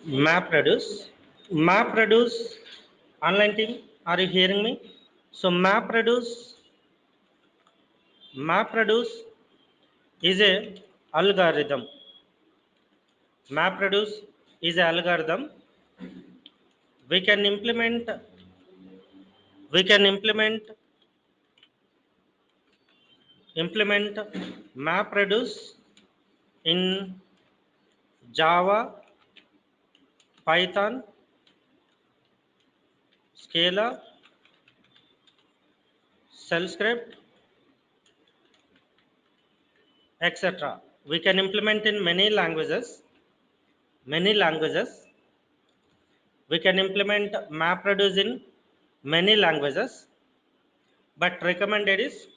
MapReduce. MapReduce, online team, are you hearing me? So MapReduce is a algorithm. MapReduce is a algorithm. We can implement we can implement MapReduce in Java, Python, Scala, Shell script, etc. We can implement in many languages. We can implement MapReduce in many languages, but recommended is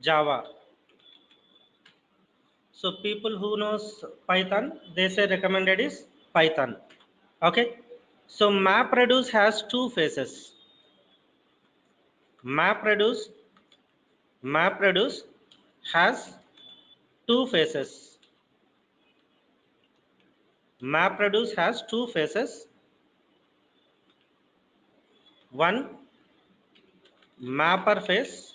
Java. So people who knows Python, they say recommended is Python. Okay. So MapReduce has two phases. MapReduce has two phases. MapReduce has two phases. One, mapper phase,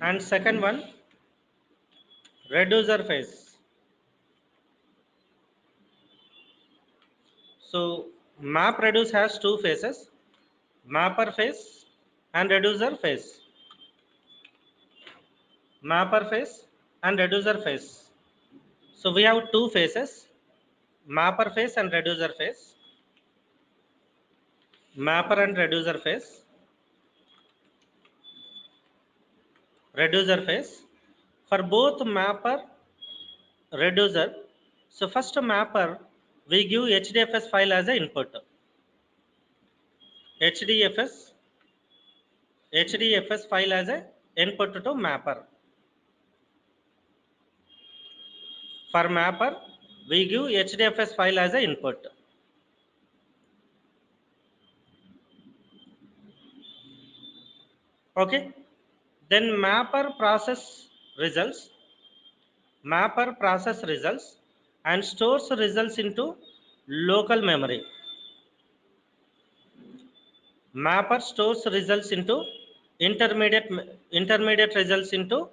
and second one, reducer phase. So MapReduce has two phases, mapper phase and reducer phase. Mapper phase and reducer phase. So we have two phases, mapper phase and reducer phase. Mapper and reducer phase. Reducer phase. For both mapper, reducer, so first mapper, we give HDFS file as an input. HDFS file as a input to mapper. For mapper, we give HDFS file as an input. Okay. Then mapper process results and stores results into local memory. Mapper stores results into intermediate results into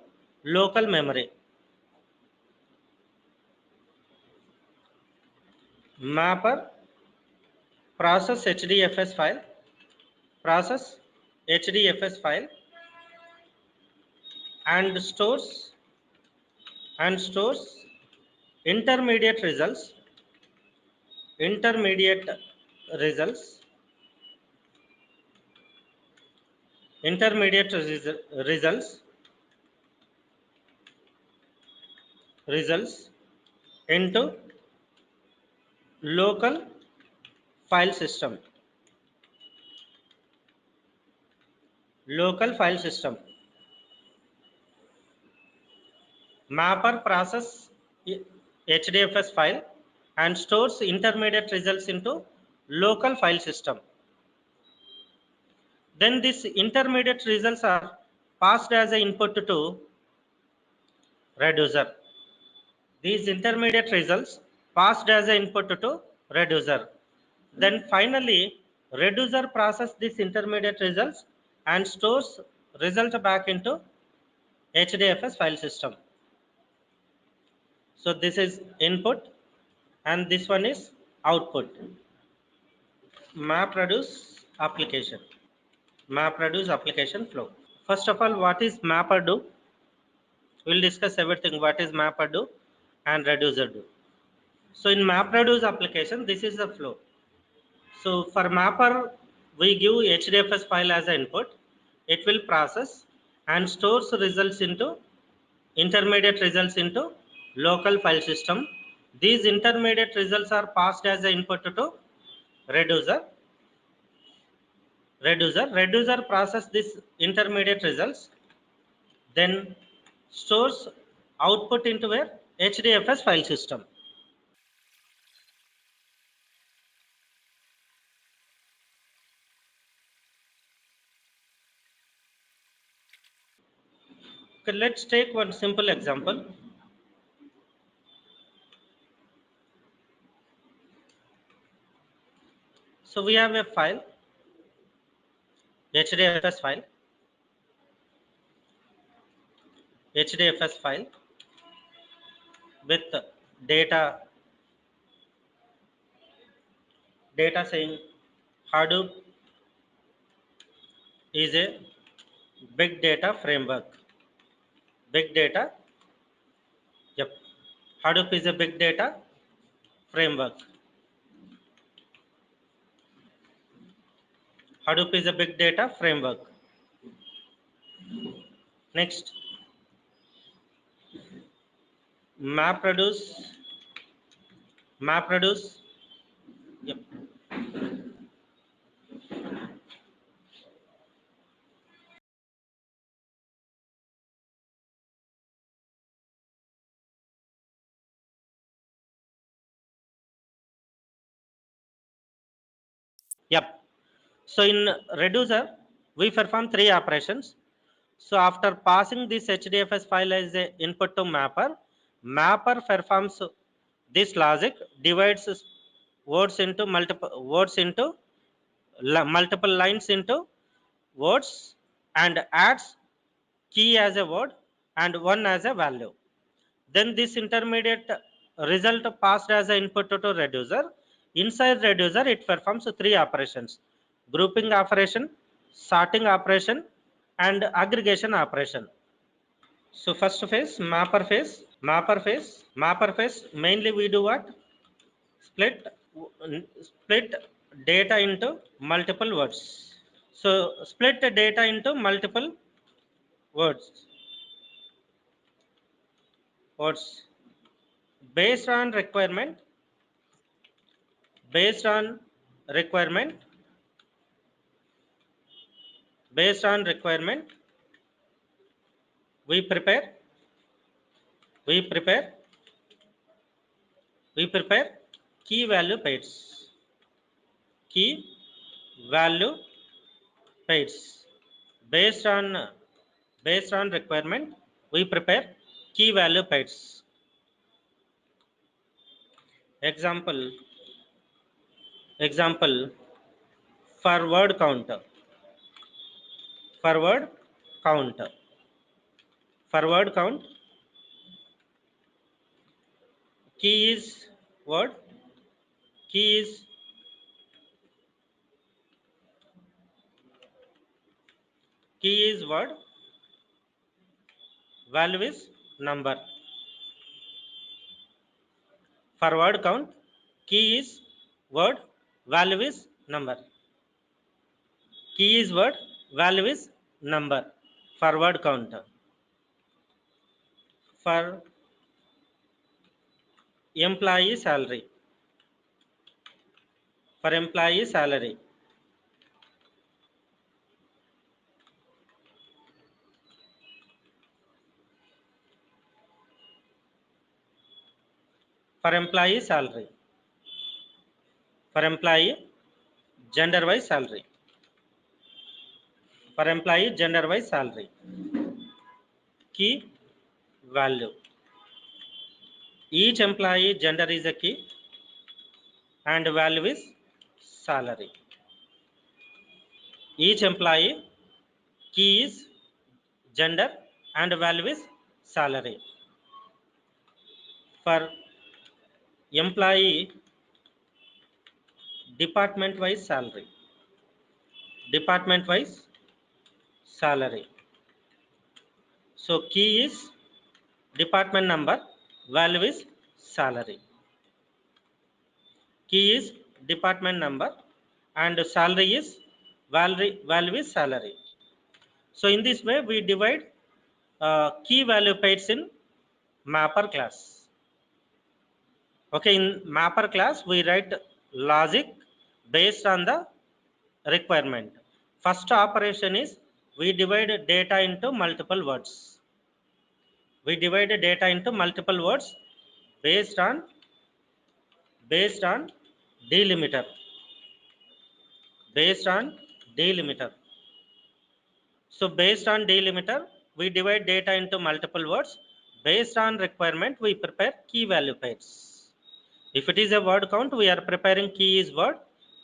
local memory. Mapper process HDFS file and stores intermediate results results into local file system. Mapper process HDFS file and stores intermediate results into local file system. Then these intermediate results are passed as an input to reducer. These intermediate results passed as an input to reducer. Then finally, reducer process these intermediate results and stores result back into HDFS file system. So this is input and this one is output. MapReduce application. MapReduce application flow. First of all, what is mapper do? We'll discuss everything. What is mapper do and reducer do? So in MapReduce application, this is the flow. So for mapper, we give HDFS file as an input. It will process and stores results into intermediate results into local file system. These intermediate results are passed as an input to reducer. Reducer process this intermediate results, then stores output into a HDFS file system. Okay, let's take one simple example. So we have a file, HDFS file, HDFS file with data saying Hadoop is a big data framework. Big data, yep. Hadoop is a big data framework. Hadoop is a big data framework. Next, MapReduce, MapReduce, yep. Yep. So in reducer, we perform three operations. So after passing this HDFS file as a input to mapper, mapper performs this logic, divides multiple lines into words, and adds key as a word and one as a value. Then this intermediate result passed as an input to reducer. Inside reducer, it performs three operations: grouping operation, sorting operation, and aggregation operation. So first phase, mapper phase, mainly we do what? Split data into multiple words. So split the data into multiple words words based on requirement based on requirement based on requirement we prepare we prepare we prepare key value pairs. Key value pairs based on requirement we prepare key value pairs. Example for word counter. Forward count. Forward count. Key is word. Key is word. Value is number. Forward count. Key is word. Value is number. Key is word. Value is number. Forward count. For employee salary. For employee salary. For employee salary. For employee gender wise salary. For employee gender wise salary. Key value. Each employee gender is a key and value is salary. Each employee key is gender and value is salary. For employee department wise salary. Department wise salary. So key is department number, value is salary. Key is department number and salary is value is salary. So in this way we divide key value pairs in mapper class. Okay, in mapper class we write logic based on the requirement. First operation is we divide data into multiple words. We divide data into multiple words based on delimiter. Based on delimiter. So based on delimiter we divide data into multiple words. Based on requirement, we prepare key value pairs. If it is a word count, we are preparing key is word,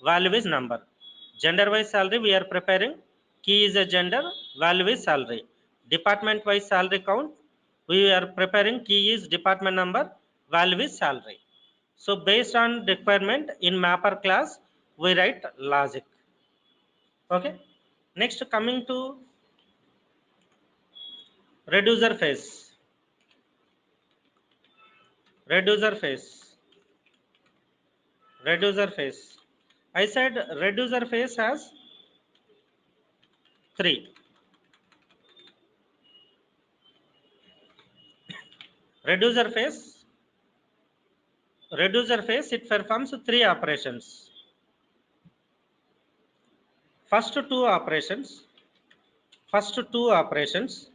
value is number. Gender wise salary, we are preparing key is a gender, value is salary. Department wise salary count, we are preparing key is department number, value is salary. So based on requirement in mapper class, we write logic. Okay. Next, coming to reducer phase. Reducer phase. Reducer phase. I said reducer phase has three. Reducer phase. Reducer phase, it performs three operations. First two operations. First two operations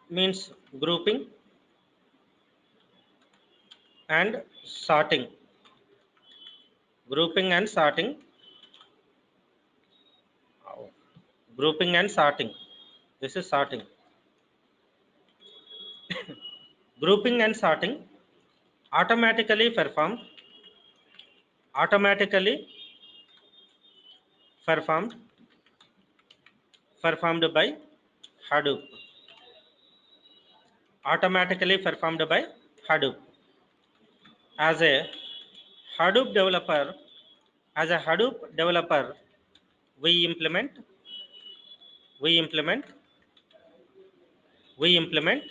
means grouping and sorting. Grouping and sorting. Grouping and sorting. This is sorting. Grouping and sorting automatically performed performed performed by Hadoop. Automatically performed by Hadoop. As a Hadoop developer, as a Hadoop developer, we implement we implement we implement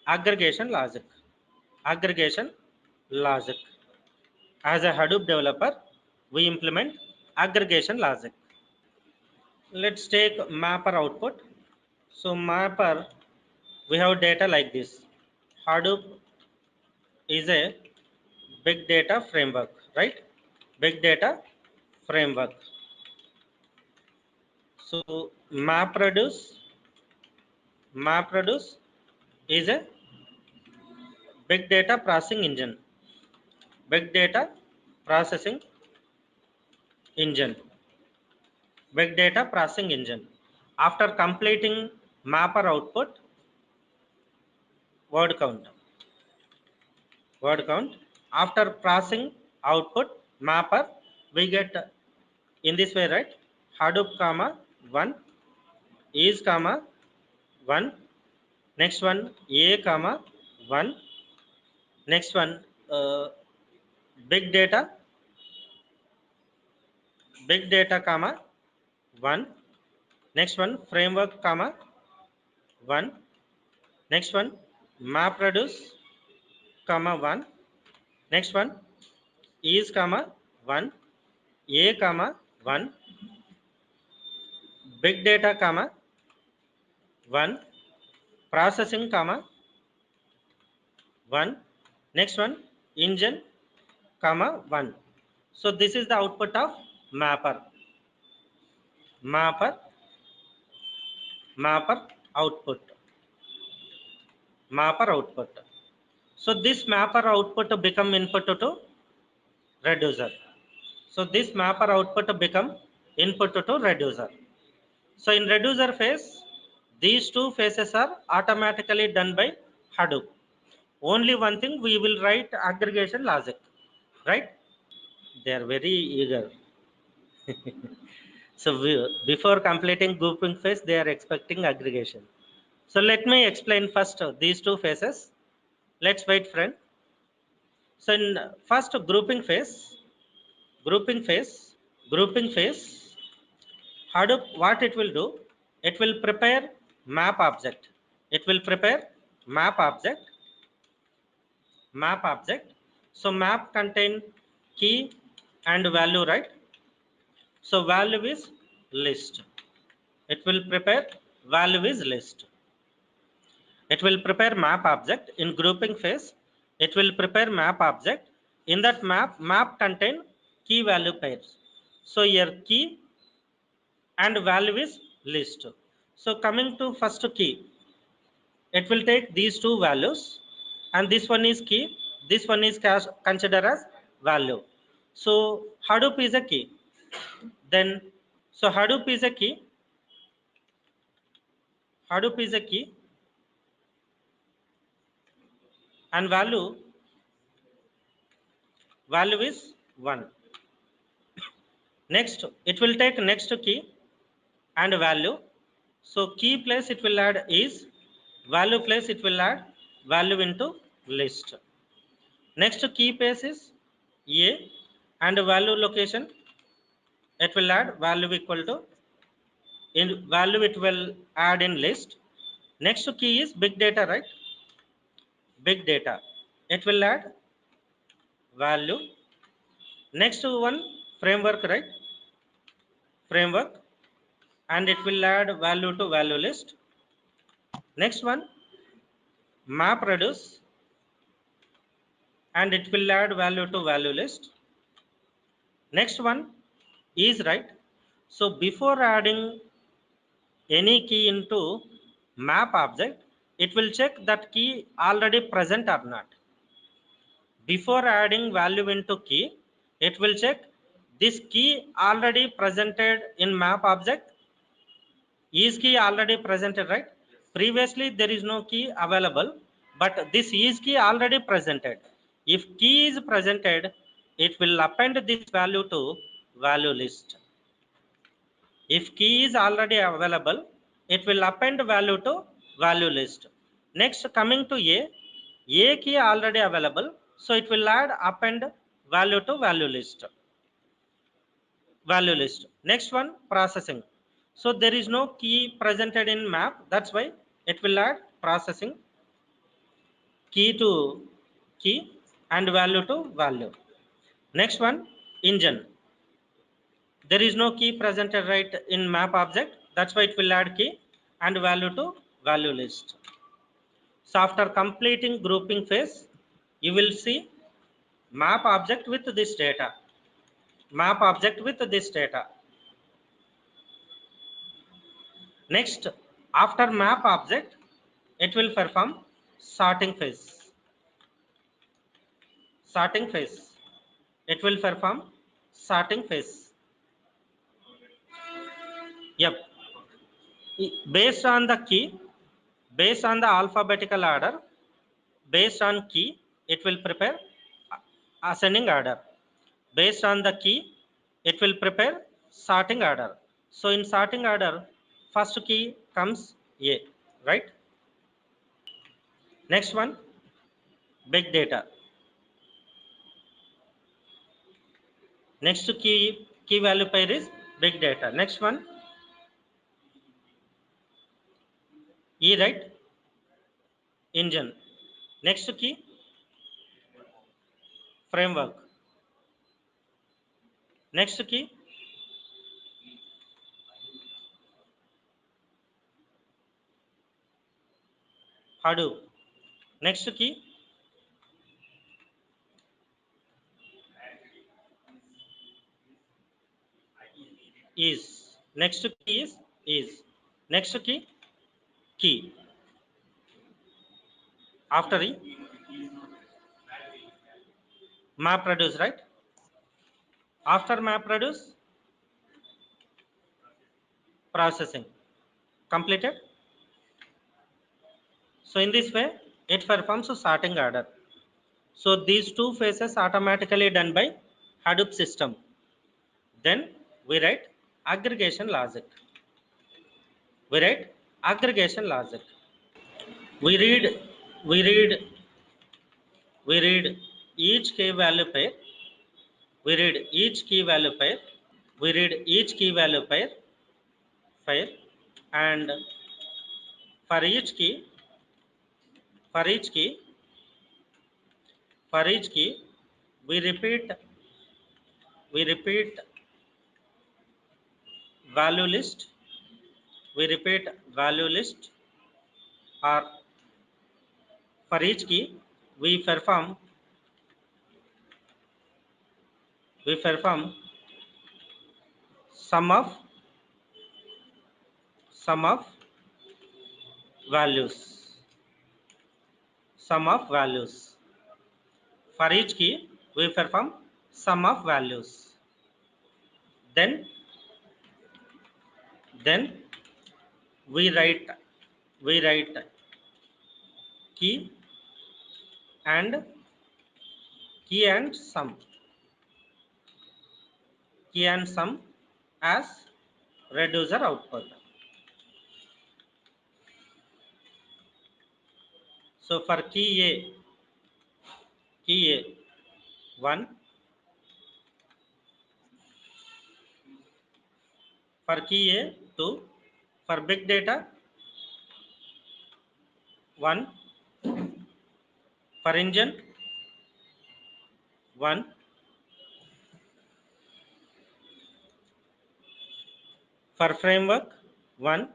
aggregation logic. Aggregation logic. As a Hadoop developer, we implement aggregation logic. Let's take mapper output. So mapper, we have data like this. Hadoop is a big data framework, right? Big data framework. So MapReduce is a big data processing engine. Big data processing engine. Big data processing engine. After completing mapper output, word count. Word count. After processing output mapper, we get in this way, right? Hadoop comma 1 is comma 1. Next one a comma 1. Next one big data comma 1. Next one framework comma 1. Next one MapReduce comma 1. Next one is comma 1. A comma 1. Big data comma 1. Processing comma 1. Next one engine comma 1. So this is the output of mapper. Mapper output. Mapper output. So this mapper output become input to reducer. So this mapper output become input to reducer. So in reducer phase, these two phases are automatically done by Hadoop. Only one thing, we will write aggregation logic, right? They are very eager. So before completing grouping phase, they are expecting aggregation. So let me explain first these two phases. Let's wait, friend. So in first grouping phase, Hadoop, what it will do? It will prepare map object. It will prepare map object. So map contain key and value, right? So value is list. It will prepare value is list. It will prepare map object in grouping phase. It will prepare map object. In that map contain key value pairs. So here key and value is list. So coming to first key, it will take these two values, and this one is key. This one is considered as value. So Hadoop is a key. Then So Hadoop is a key. Hadoop is a key, and value is 1. Next, it will take next key and value. So key place it will add is, value place it will add value into list. Next key place is a, and value location it will add value equal to, in value it will add in list. Next key is big data, right? Big data it will add value. Next one framework, right? Framework, and it will add value to value list. Next one map reduce, and it will add value to value list. Next one is, right? So before adding any key into map object, it will check that key already present or not. Before adding value into key, it will check this key already presented in map object. Is key already presented, right? Previously there is no key available, but this is key already presented. If key is presented, it will append this value to value list. If key is already available, it will append value to value list. Next, coming to A key already available, so it will add append value to value list. Value list. Next one processing. So there is no key presented in map, that's why it will add processing, key to key and value to value. Next one engine. There is no key presented right in map object, that's why it will add key and value to value list. So after completing grouping phase, you will see map object with this data. Map object with this data. Next, after map object, it will perform sorting phase. Sorting phase. It will perform sorting phase. Yep. Based on the key, based on the alphabetical order, based on key, it will prepare ascending order. Based on the key, it will prepare sorting order. So in sorting order, first key comes A, right? Next one, big data. Next key value pair is big data. Next one, E, right? Engine. Next key, framework. Next key, Hadoop. Next key, is. Next key is. Next key. After E, MapReduce, right? After MapReduce, processing. Completed. So in this way, it performs a sorting order. So these two phases automatically done by Hadoop system. Then we write aggregation logic. We write aggregation logic. We read, we read, we read each key value pair. We read each key value pair. We read each key value pair, and for each key, for each key, for each key, we repeat value list. We repeat value list, or for each key, we perform sum of values. Sum of values. For each key, we perform sum of values. Then Then we write key and sum, key and sum as reducer output. So for key A 1, for key A 2, for big data 1, for engine 1, for framework 1,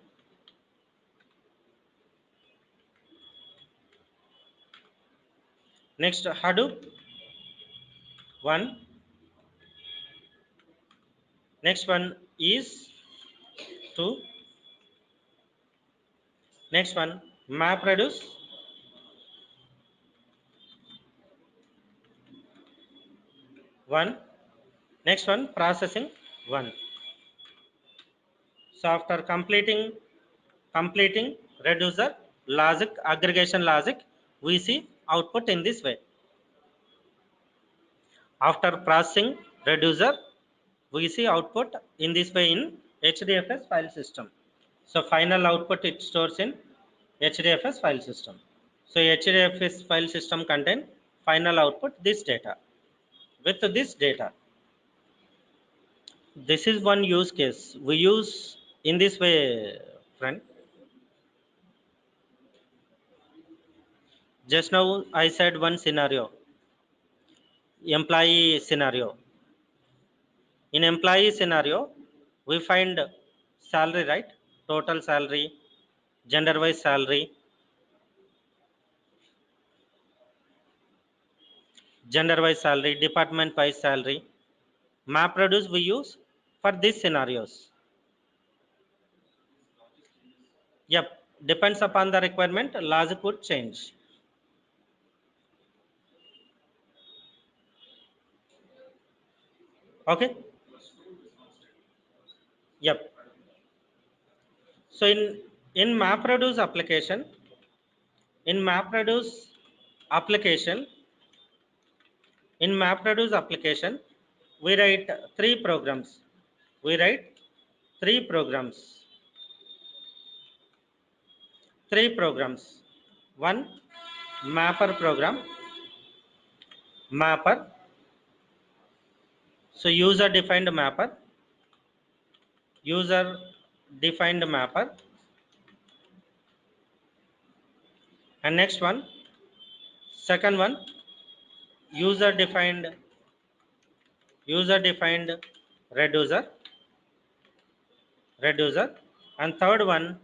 next Hadoop 1, next one is 2, next one MapReduce 1, next one processing 1. So after completing reducer logic, aggregation logic, we see output in this way. After processing reducer, we see output in this way in HDFS file system. So final output it stores in HDFS file system. So HDFS file system contain final output this data. With this data, this is one use case we use in this way, friend. Just now I said one scenario, employee scenario. In employee scenario, we find salary, right? Total salary, gender wise salary, department wise salary. MapReduce we use for these scenarios. Yep, depends upon the requirement, logic would change. Okay. Yep. So in MapReduce application, in MapReduce application, in MapReduce application, we write three programs. We write three programs. Three programs. One mapper program, mapper. So user defined mapper, user defined mapper, and next one, second one, user defined reducer, and third one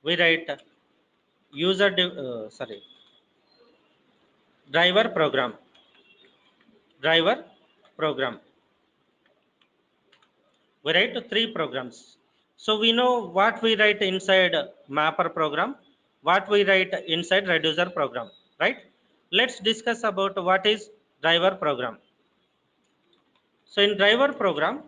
we write sorry, driver program, driver program. We write three programs. So we know what we write inside mapper program, what we write inside reducer program, right? Let's discuss about what is driver program. So in driver program,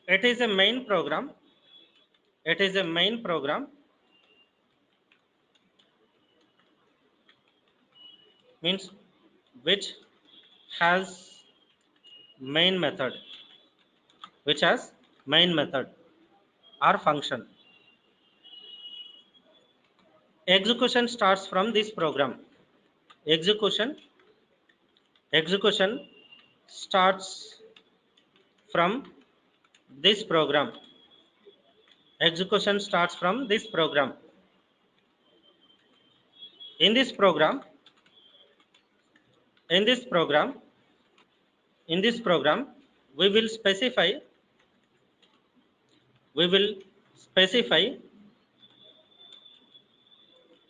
it is a main program, it is a main program, means which has main method, which has main method or function. Execution starts from this program. Execution execution starts from this program. Execution starts from this program. In this program, in this program, in this program, we will specify, we will specify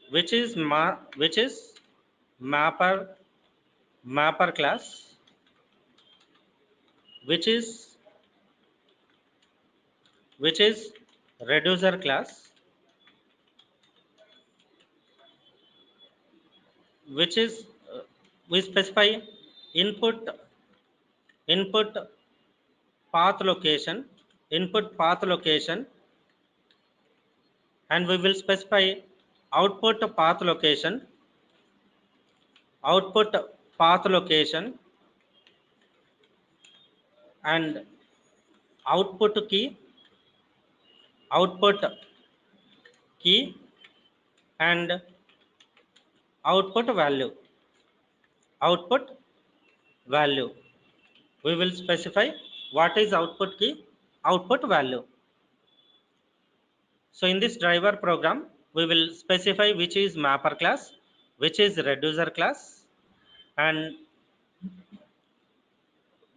which is mapper class, which is reducer class, which is we specify input path location, and we will specify output path location, output path location, and output output key, and output value, output value. We will specify what is output key, output value. So in this driver program, we will specify which is mapper class, which is reducer class, and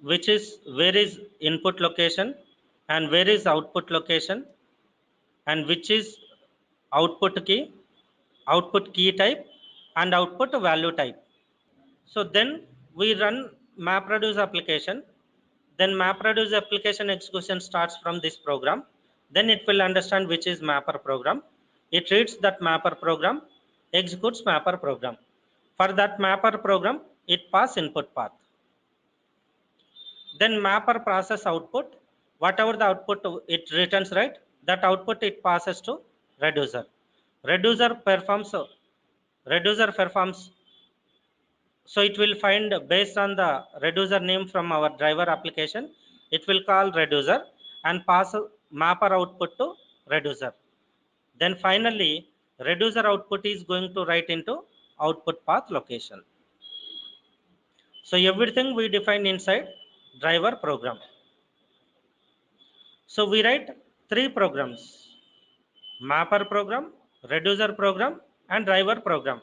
which is where is input location and where is output location, and which is output key type, and output value type. So then we run MapReduce application. Then MapReduce application execution starts from this program. Then it will understand which is mapper program. It reads that mapper program, executes mapper program. For that mapper program, it pass input path. Then mapper process output. Whatever the output it returns, right? That output it passes to reducer. Reducer performs. So it will find based on the reducer name from our driver application, it will call reducer and pass mapper output to reducer. Then finally, reducer output is going to write into output path location. So everything we define inside driver program. So we write three programs: mapper program, reducer program, and driver program.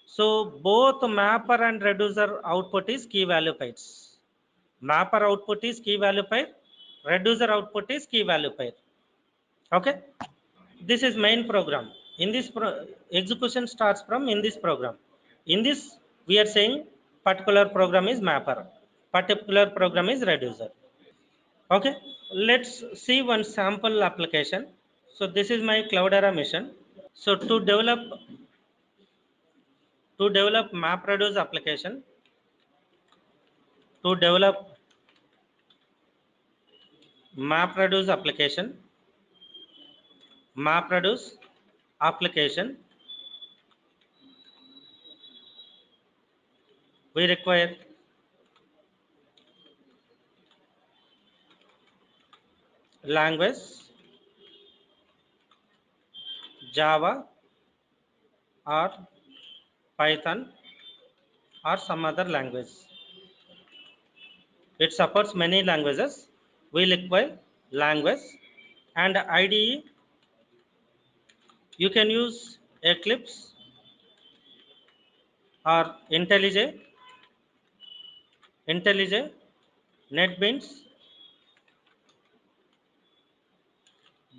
So both mapper and reducer output is key value pairs. Mapper output is key value pair, reducer output is key value pair. Okay, this is main program. In this execution starts from in this program. In this we are saying particular program is mapper, particular program is reducer. Okay, let's see one sample application. So this is my Cloudera mission. So to develop MapReduce application, to develop MapReduce application, MapReduce application, we require language Java or Python or some other language. It supports many languages. We require language, and IDE you can use Eclipse or IntelliJ, NetBeans,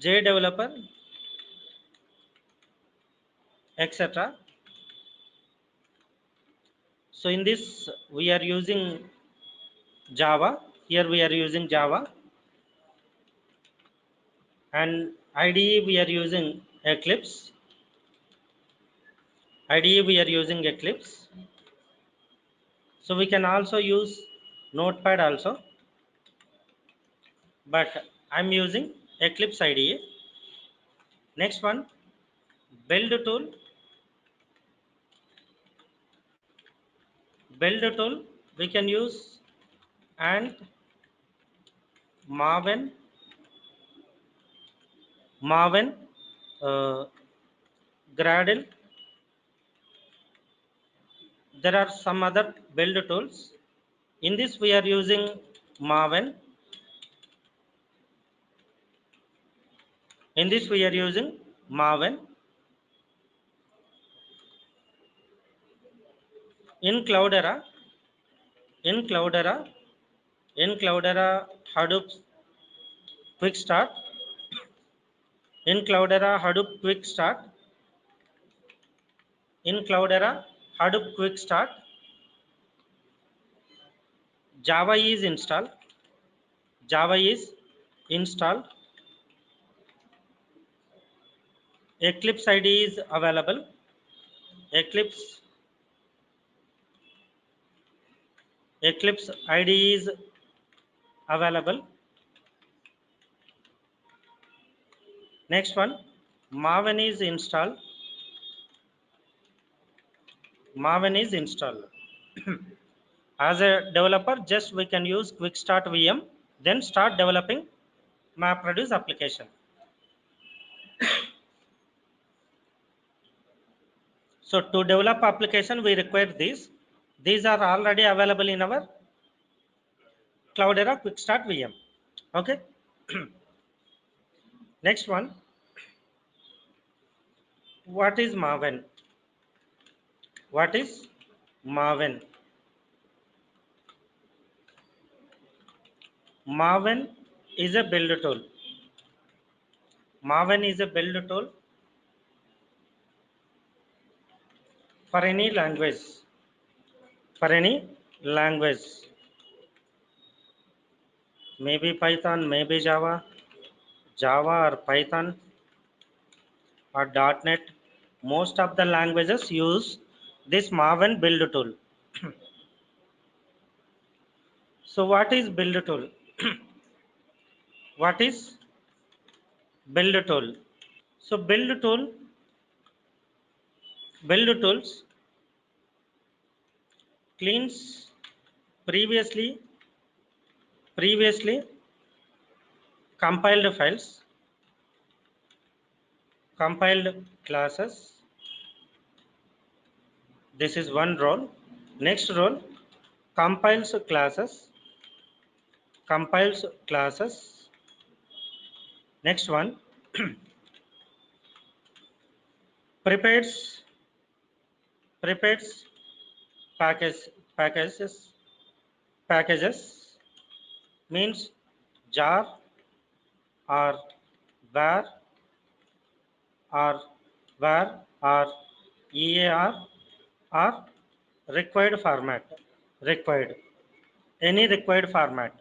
JDeveloper, etc. So in this we are using Java. Here we are using Java, and IDE we are using Eclipse. IDE we are using Eclipse. So we can also use Notepad also, but I'm using Eclipse IDE. Next one, build tool. Build tool we can use and Maven, Gradle. There are some other build tools. In this we are using Maven. In this we are using Maven. In Cloudera, in Cloudera, in Cloudera Hadoop Quick Start. In Cloudera Hadoop Quick Start. In Cloudera Hadoop Quick Start, Java is installed. Java is installed. Eclipse IDE is available. Eclipse IDE is available. Next one, Maven is installed. Maven is installed. As a developer, just we can use quick start VM, then start developing MapReduce application. So to develop application, we require these. These are already available in our Cloudera quick start VM. Okay. Next one, what is Maven? What is Maven? Maven is a build tool. Maven is a build tool for any language. For any language. Maybe Python, maybe Java, Java or Python or .NET. Most of the languages use this Maven build tool. So what is build tool? What is build tool? So build tools cleans previously compiled files, compiled classes. This is one role. Next role, compiles classes. Next one, prepares prepares package packages packages means jar or var or EAR or required format. Required any required format.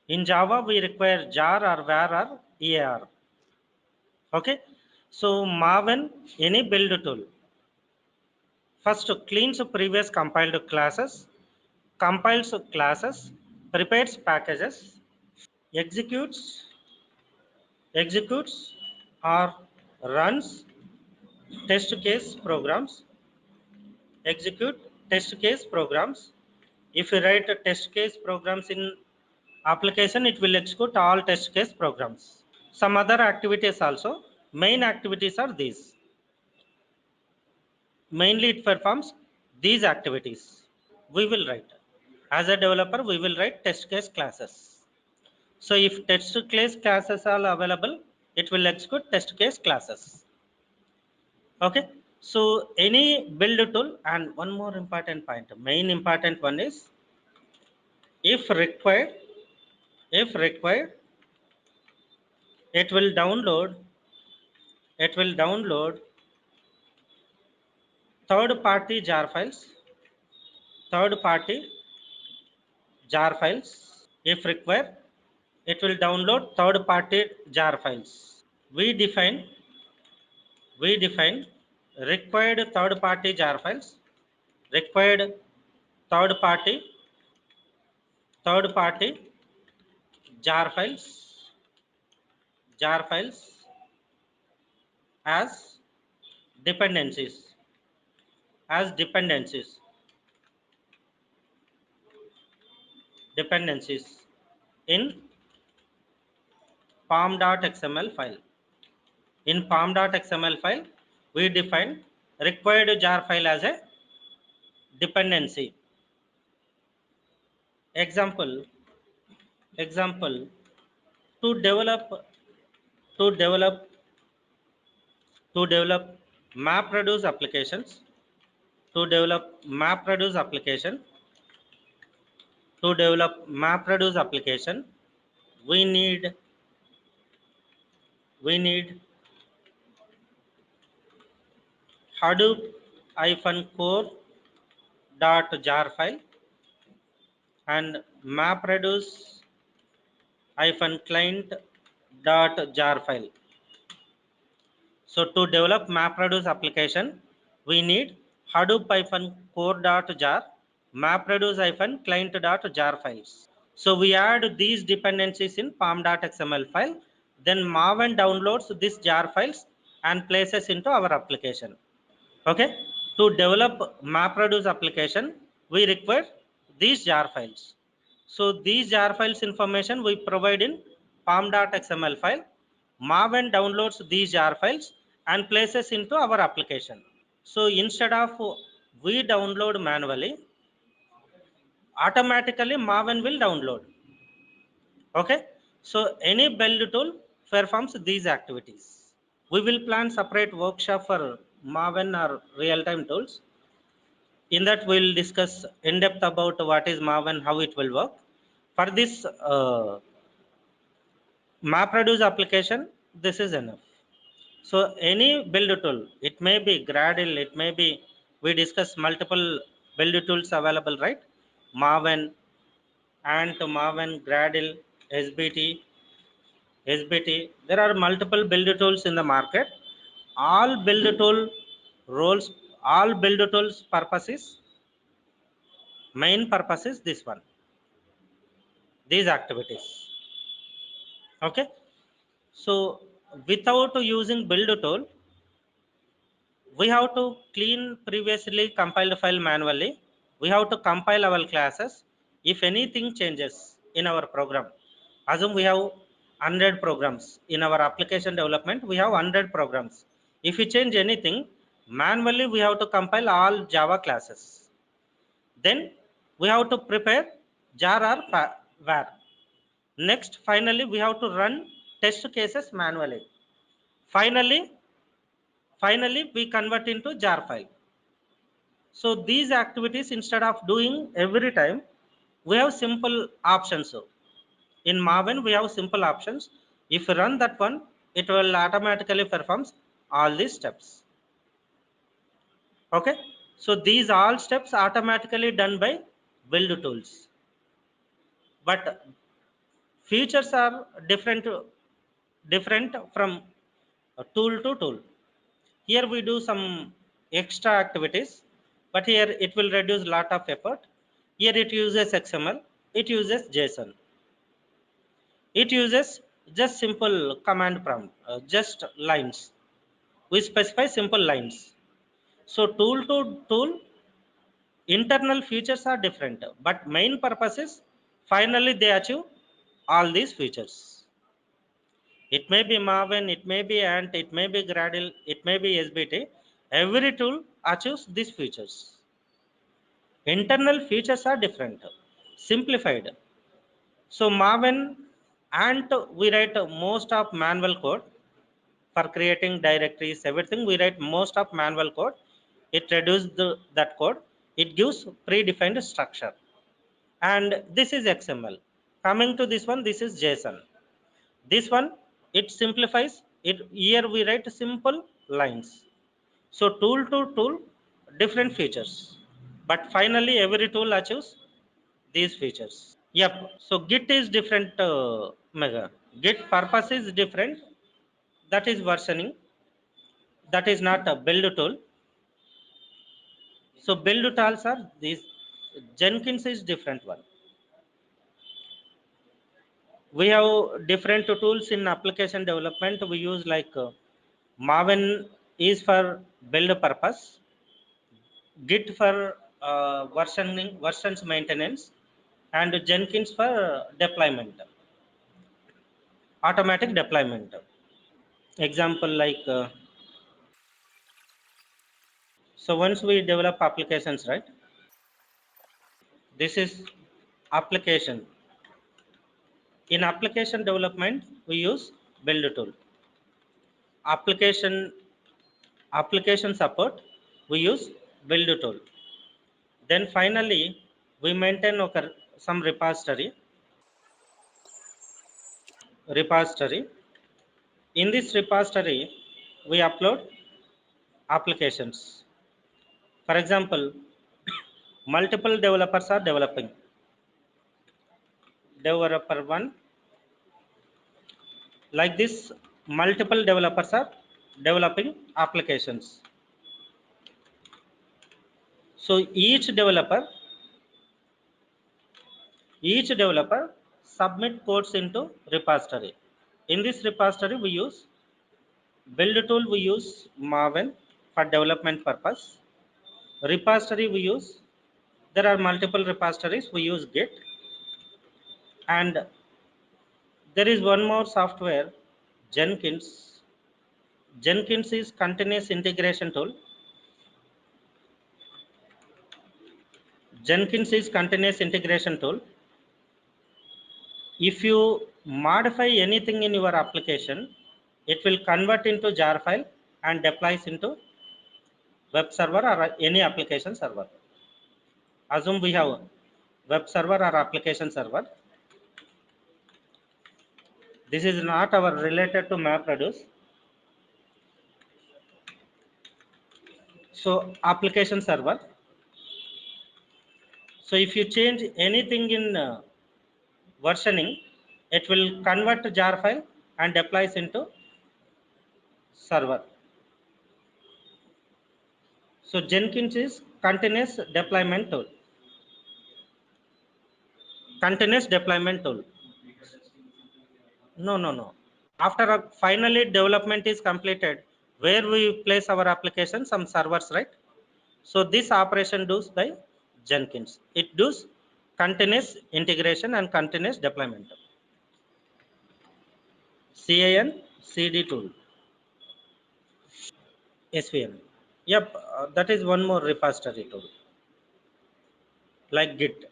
In Java, we require jar or var or EAR. Okay. So Maven, any build tool. First cleans previous compiled classes, compiles classes, prepares packages, executes or runs test case programs. Execute test case programs. If you write a test case programs in application, it will execute all test case programs. Some other activities also. Main activities are these. Mainly it performs these activities. We will write, as a developer, we will write test case classes. So if test case classes are available, it will execute test case classes. Okay. So any build tool, and one more important point, main important one is, if required, it will download third party jar files, third party jar files. If required, it will download third party jar files. We define required third party jar files, required third party jar files as dependencies, as dependencies in pom.xml file. In pom.xml file, we define required jar file as a dependency. Example, to develop to develop to develop MapReduce applications, to develop MapReduce application, we need Hadoop core jar file and MapReduce client jar file. So to develop MapReduce application, we need Hadoop-core.jar, MapReduce-client.jar files. So we add these dependencies in palm.xml file. Then Maven downloads these jar files and places into our application. Okay. To develop MapReduce application, we require these jar files. So these jar files information we provide in palm.xml file. Maven downloads these jar files and places into our application. So instead of we download manually, automatically Maven will download. Okay. So any build tool performs these activities. We will plan separate workshop for Maven or real-time tools. In that, we will discuss in depth about what is Maven, how it will work. For this MapReduce application, this is enough. So any build tool, it may be Gradle, it may be, we discuss multiple build tools available, right? Maven, Ant, Maven, Gradle, SBT. There are multiple build tools in the market. All build tool roles, all build tools purpose main purpose is this one, these activities. Okay. So without using build tool, we have to clean previously compiled file manually. We have to compile our classes. If anything changes in our program, assume we have 100 programs in our application development, we have 100 programs. If we change anything, manually we have to compile all Java classes. Then we have to prepare jar or var. Next, finally we have to run test cases manually. Finally we convert into jar file. So these activities, instead of doing every time, we have simple options. So in Maven we have simple options. If you run that one, it will automatically performs all these steps. Okay. So these all steps automatically done by build tools, but features are different from tool to tool. Here we do some extra activities, but here it will reduce lot of effort. Here it uses XML, it uses JSON, it uses just simple command prompt, just lines. We specify simple lines. So tool to tool internal features are different, but main purpose is finally they achieve all these features. It may be Maven, it may be Ant, it may be Gradle, it may be SBT. Every tool achieves these features. Internal features are different, simplified. So Maven, Ant, we write most of manual code for creating directories, everything. We write most of manual code. It reduces that code. It gives predefined structure. And this is XML. Coming to this one, this is JSON. This one, it simplifies it. Here we write simple lines. So tool to tool, different features, but finally every tool achieves these features. Yep. So Git is different. Mega Git purpose is different. That is versioning. That is not a build tool. So build tools are these. Jenkins is different one. We have different tools in application development. We use like Maven is for build purpose, Git for versions maintenance, and Jenkins for deployment, automatic deployment. Example like so once we develop applications, right? This is application. In application development, we use build tool. Application support, we use build tool. Then finally, we maintain some repository. In this repository, we upload applications. For example, multiple developers are developing. Developer 1, like this, multiple developers are developing applications. So each developer submit codes into repository. In this repository we use build tool, we use Maven for development purpose. Repository we use, there are multiple repositories, we use Git. And there is one more software, Jenkins. Jenkins is continuous integration tool. Jenkins is continuous integration tool. If you modify anything in your application, it will convert into jar file and deploys into web server or any application server. Assume we have web server or application server. This is not our related to MapReduce. So application server. So if you change anything in versioning, it will convert to jar file and deploys into server. So Jenkins is continuous deployment tool. Continuous deployment tool. No. After finally development is completed, where we place our application, some servers, right? So this operation does by Jenkins. It does continuous integration and continuous deployment. CAN CD tool. SVN. Yep, that is one more repository tool like Git.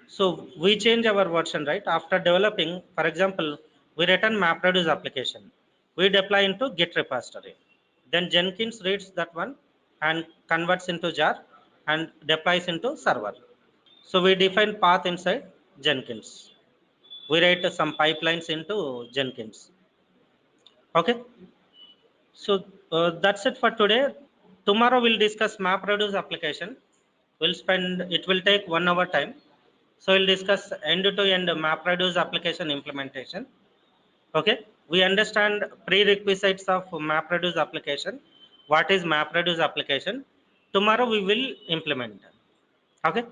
So we change our version, right? After developing, for example, we return MapReduce application. We deploy into Git repository. Then Jenkins reads that one and converts into jar and deploys into server. So we define path inside Jenkins. We write some pipelines into Jenkins. Okay. So that's it for today. Tomorrow we'll discuss MapReduce application. It will take 1 hour time. So we'll discuss end-to-end MapReduce application implementation. Okay. We understand prerequisites of MapReduce application. What is MapReduce application? Tomorrow we will implement. Okay.